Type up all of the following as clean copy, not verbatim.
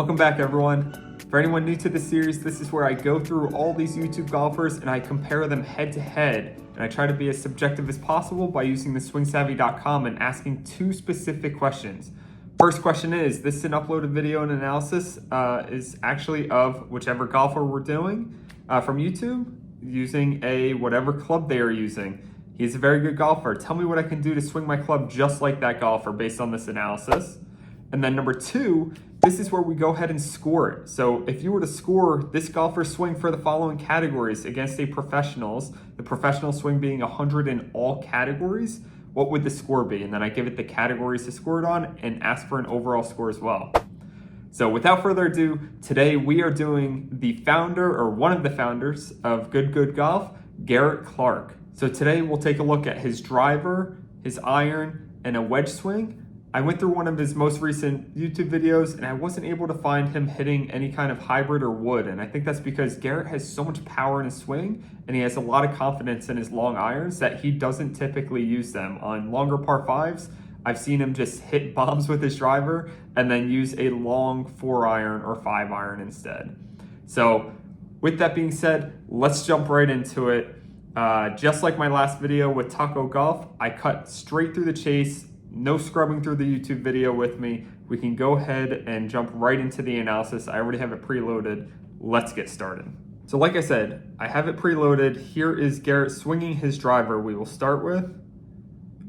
Welcome back, everyone. For anyone new to this series, this is where I go through all these YouTube golfers and I compare them head to head. And I try to be as subjective as possible by using the swingsavvy.com and asking two specific questions. First question is this an uploaded video and analysis is actually of whichever golfer we're doing from YouTube using a whatever club they are using. He's a very good golfer. Tell me what I can do to swing my club just like that golfer based on this analysis. And then number two, this is where we go ahead and score it. So if you were to score this golfer's swing for the following categories against a professional's, the professional swing being 100 in all categories, what would the score be? And then I give it the categories to score it on and ask for an overall score as well. So without further ado, today we are doing the founder or one of the founders of Good Golf, Garrett Clark. So today we'll take a look at his driver, his iron, and a wedge swing. I went through one of his most recent YouTube videos and I wasn't able to find him hitting any kind of hybrid or wood. And I think that's because Garrett has so much power in his swing and he has a lot of confidence in his long irons that he doesn't typically use them. On longer par fives, I've seen him just hit bombs with his driver and then use a long 4-iron or 5-iron instead. So with that being said, let's jump right into it. Just like my last video with Taco Golf, I cut straight through the chase. No scrubbing through the YouTube video with me. We can go ahead and jump right into the analysis. I already have it preloaded. Let's get started. So like I said, I have it preloaded. Here is Garrett swinging his driver. We will start with.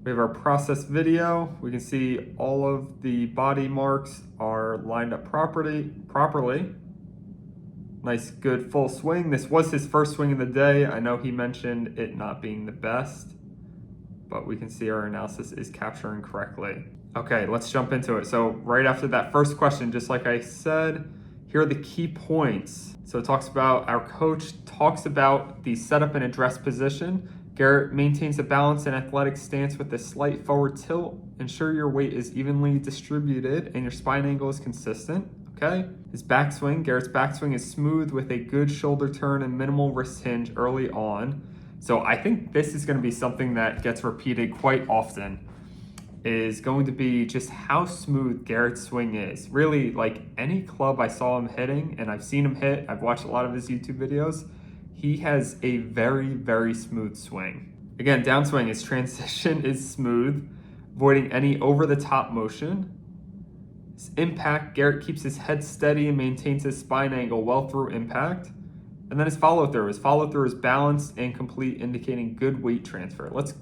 We have our process video. We can see all of the body marks are lined up properly. Nice, good full swing. This was his first swing of the day. I know he mentioned it not being the best, but we can see our analysis is capturing correctly. Okay, let's jump into it. So right after that first question, just like I said, here are the key points. So it talks about, our coach talks about the setup and address position. Garrett maintains a balanced and athletic stance with a slight forward tilt. Ensure your weight is evenly distributed and your spine angle is consistent. Okay, his backswing, Garrett's backswing is smooth with a good shoulder turn and minimal wrist hinge early on. So I think this is going to be something that gets repeated quite often, is going to be just how smooth Garrett's swing is. Really, like any club I saw him hitting, and I've seen him hit, I've watched a lot of his YouTube videos, he has a very, very smooth swing. Again, downswing, his transition is smooth, avoiding any over-the-top motion. His impact, Garrett keeps his head steady and maintains his spine angle well through impact. And then his follow-through is balanced and complete, indicating good weight transfer. Let's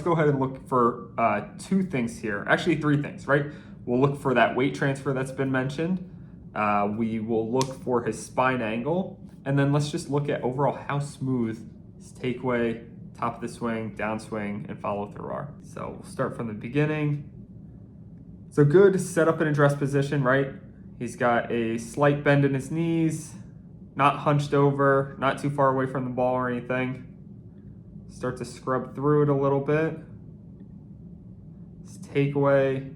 go ahead and look for two things here. Actually, three things, right? We'll look for that weight transfer that's been mentioned. We will look for his spine angle. And then let's just look at overall how smooth his takeaway, top of the swing, downswing, and follow-through are. So we'll start from the beginning. So good setup and address position, right? He's got a slight bend in his knees, not hunched over, not too far away from the ball or anything. Start to scrub through it a little bit. His takeaway,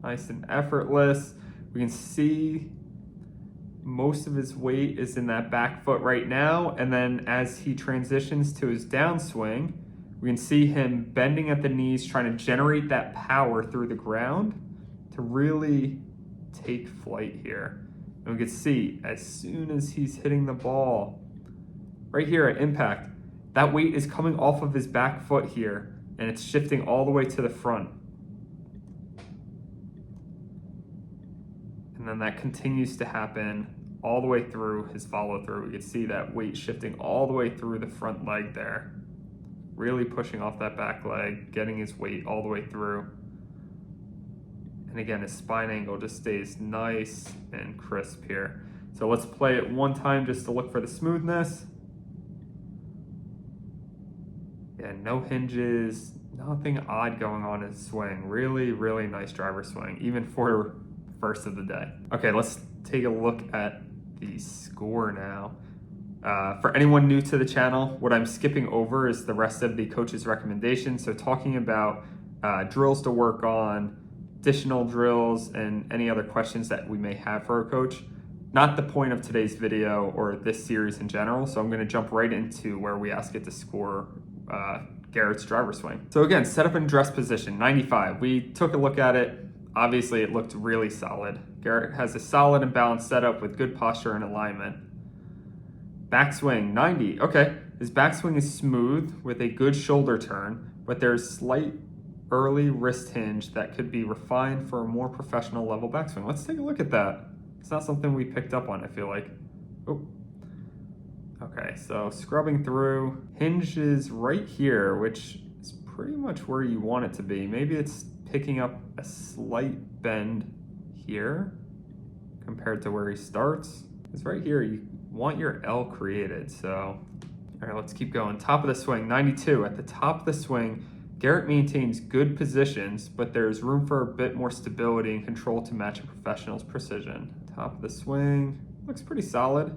nice and effortless. We can see most of his weight is in that back foot right now. And then as he transitions to his downswing, we can see him bending at the knees, trying to generate that power through the ground to really take flight here. And we can see as soon as he's hitting the ball, right here at impact, that weight is coming off of his back foot here and it's shifting all the way to the front. And then that continues to happen all the way through his follow through. We can see that weight shifting all the way through the front leg there. Really pushing off that back leg, getting his weight all the way through. And again, his spine angle just stays nice and crisp here. So let's play it one time just to look for the smoothness. Yeah, no hinges, nothing odd going on in his swing. Really, really nice driver swing, even for first of the day. Okay, let's take a look at the score now. For anyone new to the channel, what I'm skipping over is the rest of the coach's recommendations. So talking about drills to work on, additional drills, and any other questions that we may have for our coach. Not the point of today's video or this series in general. So I'm gonna jump right into where we ask it to score Garrett's driver swing. So again, setup and dress position, 95. We took a look at it. Obviously, it looked really solid. Garrett has a solid and balanced setup with good posture and alignment. Backswing, 90. Okay, his backswing is smooth with a good shoulder turn, but there's slight early wrist hinge that could be refined for a more professional level backswing. Let's take a look at that. It's not something we picked up on, I feel like. Oh. Okay, so scrubbing through. Hinge is right here, which is pretty much where you want it to be. Maybe it's picking up a slight bend here compared to where he starts. It's right here, you want your L created, so. All right, let's keep going. Top of the swing, 92. At the top of the swing, Garrett maintains good positions, but there's room for a bit more stability and control to match a professional's precision. Top of the swing, looks pretty solid.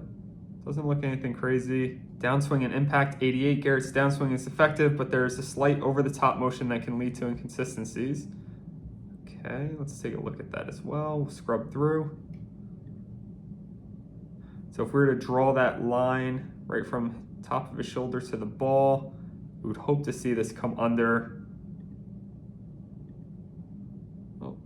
Doesn't look anything crazy. Downswing and impact, 88. Garrett's downswing is effective, but there's a slight over-the-top motion that can lead to inconsistencies. Okay, let's take a look at that as well. We'll scrub through. So if we were to draw that line right from top of his shoulder to the ball, we would hope to see this come under. Oh.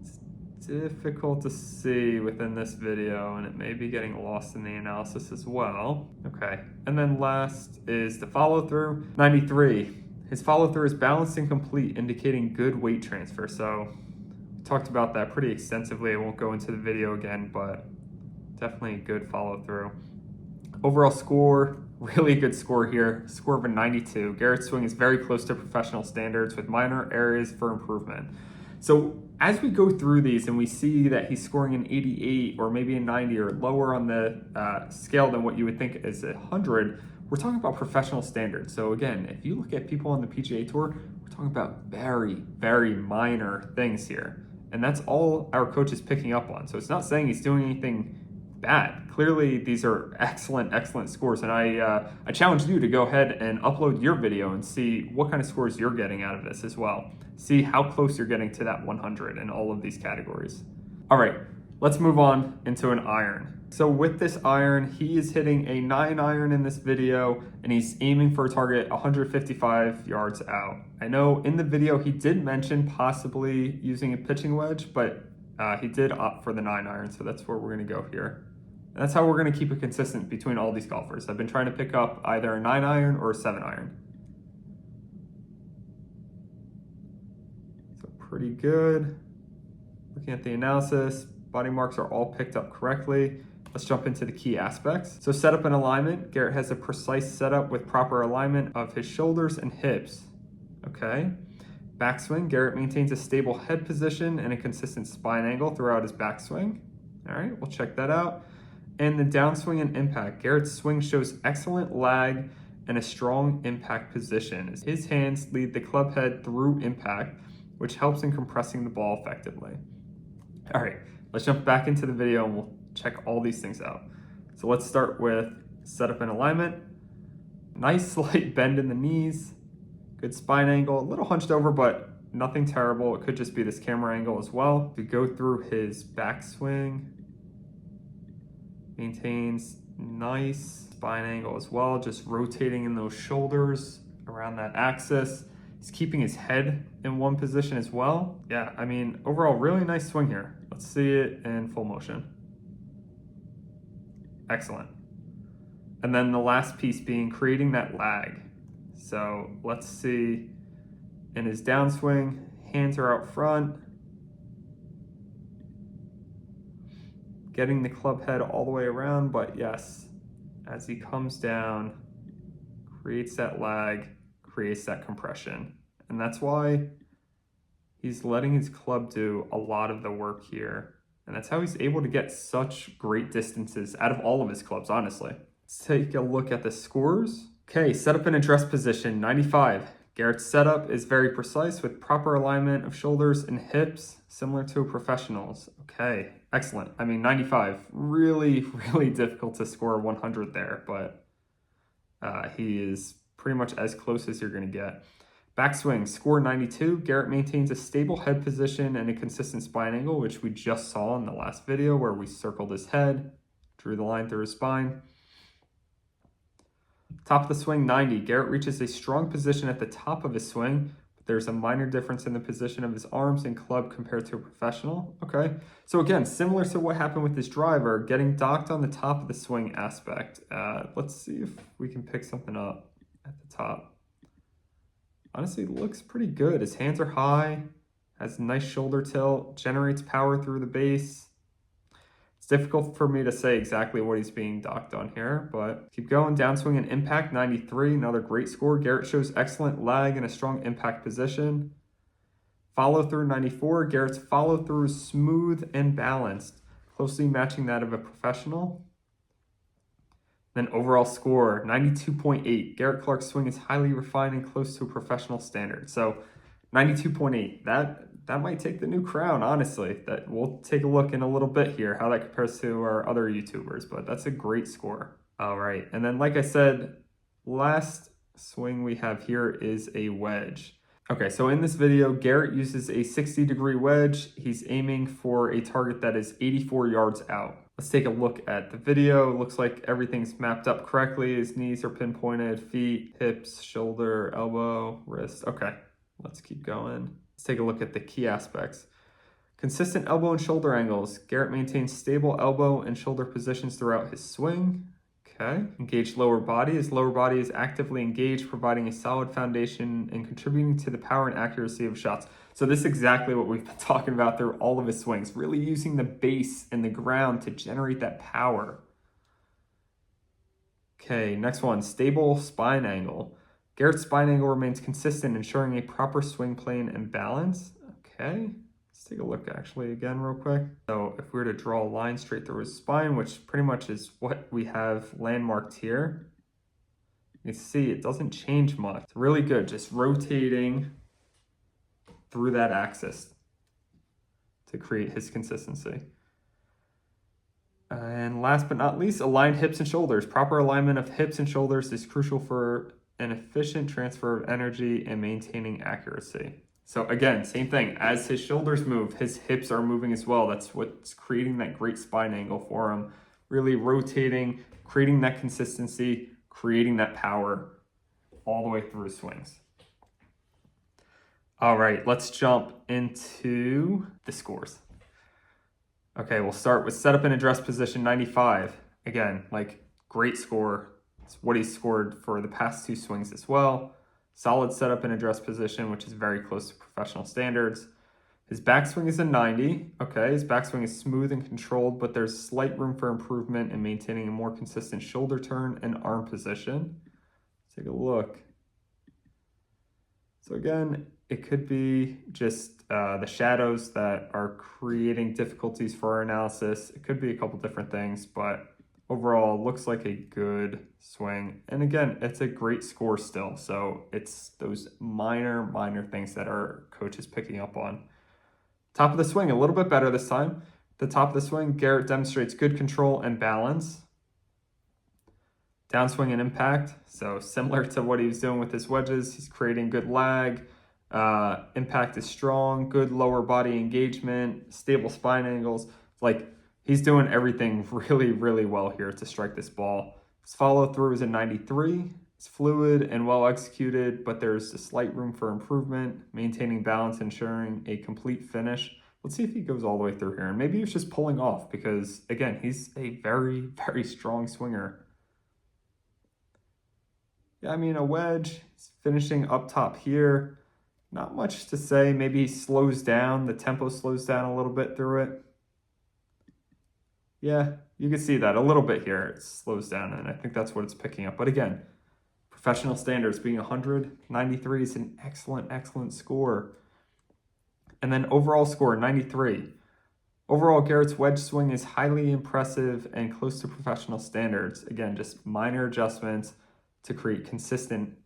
It's difficult to see within this video, and it may be getting lost in the analysis as well. Okay, and then last is the follow through, 93. His follow through is balanced and complete, indicating good weight transfer. So we talked about that pretty extensively. I won't go into the video again, but definitely a good follow through. Overall score, really good score here. Score of a 92. Garrett's swing is very close to professional standards with minor areas for improvement. So as we go through these and we see that he's scoring an 88 or maybe a 90 or lower on the scale than what you would think is 100, we're talking about professional standards. So again, if you look at people on the PGA Tour, we're talking about very, very minor things here. And that's all our coach is picking up on. So it's not saying he's doing anything bad. Clearly, these are excellent, excellent scores. And I challenge you to go ahead and upload your video and see what kind of scores you're getting out of this as well. See how close you're getting to that 100 in all of these categories. All right, let's move on into an iron. So with this iron, he is hitting a 9-iron in this video, and he's aiming for a target 155 yards out. I know in the video he did mention possibly using a pitching wedge, but he did opt for the 9-iron, so that's where we're gonna go here. And that's how we're gonna keep it consistent between all these golfers. I've been trying to pick up either a 9-iron or a 7-iron. So pretty good. Looking at the analysis, body marks are all picked up correctly. Let's jump into the key aspects. So setup and alignment. Garrett has a precise setup with proper alignment of his shoulders and hips. Okay. Backswing. Garrett maintains a stable head position and a consistent spine angle throughout his backswing. All right, we'll check that out. And the downswing and impact. Garrett's swing shows excellent lag and a strong impact position. His hands lead the club head through impact, which helps in compressing the ball effectively. All right, let's jump back into the video and we'll check all these things out. So let's start with setup and alignment. Nice slight bend in the knees, good spine angle, a little hunched over, but nothing terrible. It could just be this camera angle as well. We go through his backswing, maintains nice spine angle as well, just rotating in those shoulders around that axis. He's keeping his head in one position as well. Yeah, I mean, overall, really nice swing here. Let's see it in full motion. Excellent. And then the last piece being creating that lag. So let's see in his downswing, hands are out front, getting the club head all the way around, but yes, as he comes down, creates that lag, creates that compression. And that's why he's letting his club do a lot of the work here. And that's how he's able to get such great distances out of all of his clubs, honestly. Let's take a look at the scores. Okay, setup and address position, 95. Garrett's setup is very precise with proper alignment of shoulders and hips, similar to a professional's. Okay, excellent. I mean, 95, really, really difficult to score 100 there, but he is pretty much as close as you're gonna get. Backswing, score 92. Garrett maintains a stable head position and a consistent spine angle, which we just saw in the last video where we circled his head, drew the line through his spine. Top of the swing, 90. Garrett reaches a strong position at the top of his swing, There's a minor difference in the position of his arms and club compared to a professional. Okay, so again, similar to what happened with this driver, getting docked on the top of the swing aspect. Let's see if we can pick something up at the top. Honestly, looks pretty good. His hands are high, has a nice shoulder tilt, generates power through the base. It's difficult for me to say exactly what he's being docked on here, but keep going. Downswing and impact, 93, another great score. Garrett shows excellent lag and a strong impact position. Follow through, 94. Garrett's follow through is smooth and balanced, closely matching that of a professional. Then overall score, 92.8. Garrett Clark's swing is highly refined and close to a professional standard. So 92.8, that might take the new crown, honestly. That we'll take a look in a little bit here, how that compares to our other YouTubers, but that's a great score. All right, and then like I said, last swing we have here is a wedge. Okay, so in this video, Garrett uses a 60-degree wedge. He's aiming for a target that is 84 yards out. Let's take a look at the video. It looks like everything's mapped up correctly. His knees are pinpointed, feet, hips, shoulder, elbow, wrist. Okay, let's keep going. Let's take a look at the key aspects. Consistent elbow and shoulder angles. Garrett maintains stable elbow and shoulder positions throughout his swing. Okay. Engaged lower body. His lower body is actively engaged, providing a solid foundation and contributing to the power and accuracy of shots. So this is exactly what we've been talking about through all of his swings, really using the base and the ground to generate that power. Okay, next one, stable spine angle. Garrett's spine angle remains consistent, ensuring a proper swing plane and balance. Okay, let's take a look actually again real quick. So if we were to draw a line straight through his spine, which pretty much is what we have landmarked here, you can see it doesn't change much. It's really good, just rotating through that axis to create his consistency. And last but not least, aligned hips and shoulders. Proper alignment of hips and shoulders is crucial for an efficient transfer of energy and maintaining accuracy. So again, same thing. As his shoulders move, his hips are moving as well. That's what's creating that great spine angle for him. Really rotating, creating that consistency, creating that power all the way through his swings. All right, let's jump into the scores. Okay, we'll start with setup and address position, 95. Again, like great score. It's what he scored for the past two swings as well. Solid setup and address position, which is very close to professional standards. His backswing is a 90. Okay, his backswing is smooth and controlled, but there's slight room for improvement in maintaining a more consistent shoulder turn and arm position. Let's take a look. So again, it could be just the shadows that are creating difficulties for our analysis. It could be a couple different things, but overall looks like a good swing. And again, it's a great score still. So it's those minor things that our coach is picking up on. Top of the swing, a little bit better this time. The top of the swing, Garrett demonstrates good control and balance. Downswing and impact, so similar to what he was doing with his wedges, he's creating good lag. Impact is strong, good lower body engagement, stable spine angles. Like he's doing everything really well here to strike this ball. His follow through is a 93. It's fluid and well executed, but there's a slight room for improvement, maintaining balance, ensuring a complete finish. Let's see if he goes all the way through here. And maybe he's just pulling off because, again, he's a very strong swinger. Yeah, I mean, a wedge, he's finishing up top here. Not much to say. Maybe he slows down. The tempo slows down a little bit through it. Yeah, you can see that a little bit here. It slows down, and I think that's what it's picking up. But again, professional standards being 100, 93 is an excellent score. And then overall score, 93. Overall, Garrett's wedge swing is highly impressive and close to professional standards. Again, just minor adjustments to create consistency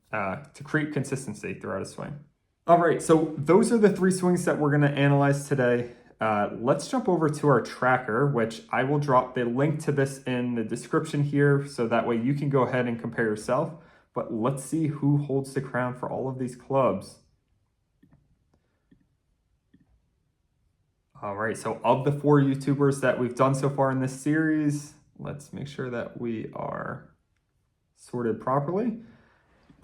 throughout a swing. All right, so those are the three swings that we're gonna analyze today. Let's jump over to our tracker, which I will drop the link to this in the description here, so that way you can go ahead and compare yourself. But let's see who holds the crown for all of these clubs. All right, so of the 4 YouTubers that we've done so far in this series, let's make sure that we are sorted properly.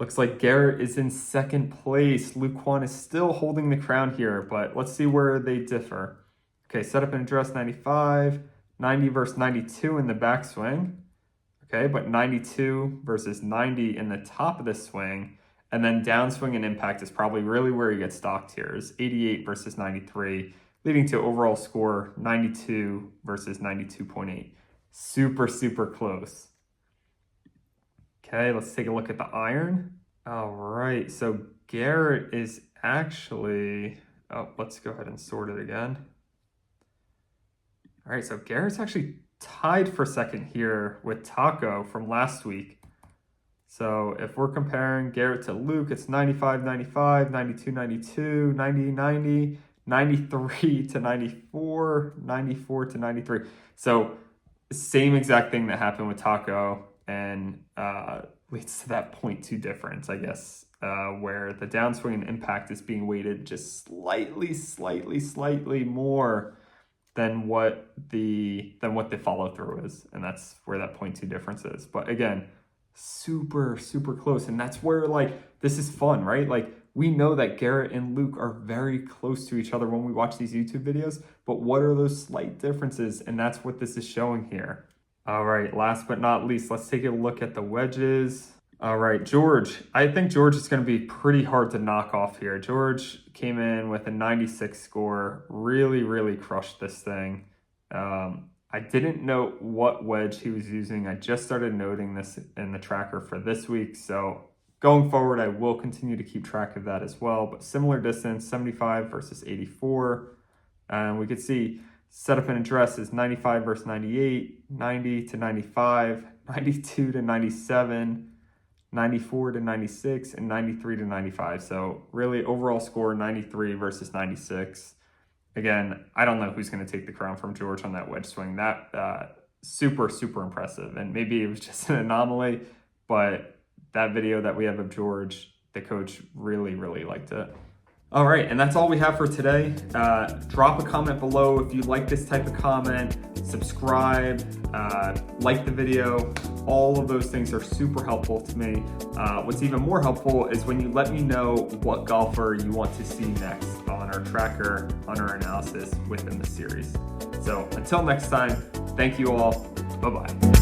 Looks like Garrett is in second place. Luke Kwan is still holding the crown here, but let's see where they differ. Okay, setup and address 95, 90 versus 92 in the backswing. Okay, but 92 versus 90 in the top of the swing. And then downswing and impact is probably really where you get stocked here, is 88 versus 93, leading to overall score 92 versus 92.8. Super, super close. Okay, let's take a look at the iron. All right, so Garrett is actually, let's go ahead and sort it again. All right, so Garrett's actually tied for second here with Taco from last week. So if we're comparing Garrett to Luke, it's 95, 95, 92, 92, 90, 90, 93 to 94, 94 to 93. So same exact thing that happened with Taco, and leads to that 0.2 difference, I guess, where the downswing and impact is being weighted just slightly more than what the follow through is, and that's where that 0.2 difference is. But again, super close, and that's where like this is fun, right? Like we know that Garrett and Luke are very close to each other when we watch these YouTube videos, but what are those slight differences? And that's what this is showing here. All right, last but not least, let's take a look at the wedges. All right, George. I think George is going to be pretty hard to knock off here. George came in with a 96 score, really crushed this thing. I didn't note what wedge he was using. I just started noting this in the tracker for this week, so going forward, I will continue to keep track of that as well. But similar distance, 75 versus 84. And we could see setup and address is 95 versus 98, 90 to 95, 92 to 97, 94 to 96, and 93 to 95. So really overall score 93 versus 96. Again, I don't know who's going to take the crown from George on that wedge swing. That super impressive. And maybe it was just an anomaly, but that video that we have of George, the coach really liked it. All right, and that's all we have for today. Drop a comment below if you like this type of comment, subscribe, like the video. All of those things are super helpful to me. What's even more helpful is when you let me know what golfer you want to see next on our tracker, on our analysis within the series. So until next time, thank you all. Bye-bye.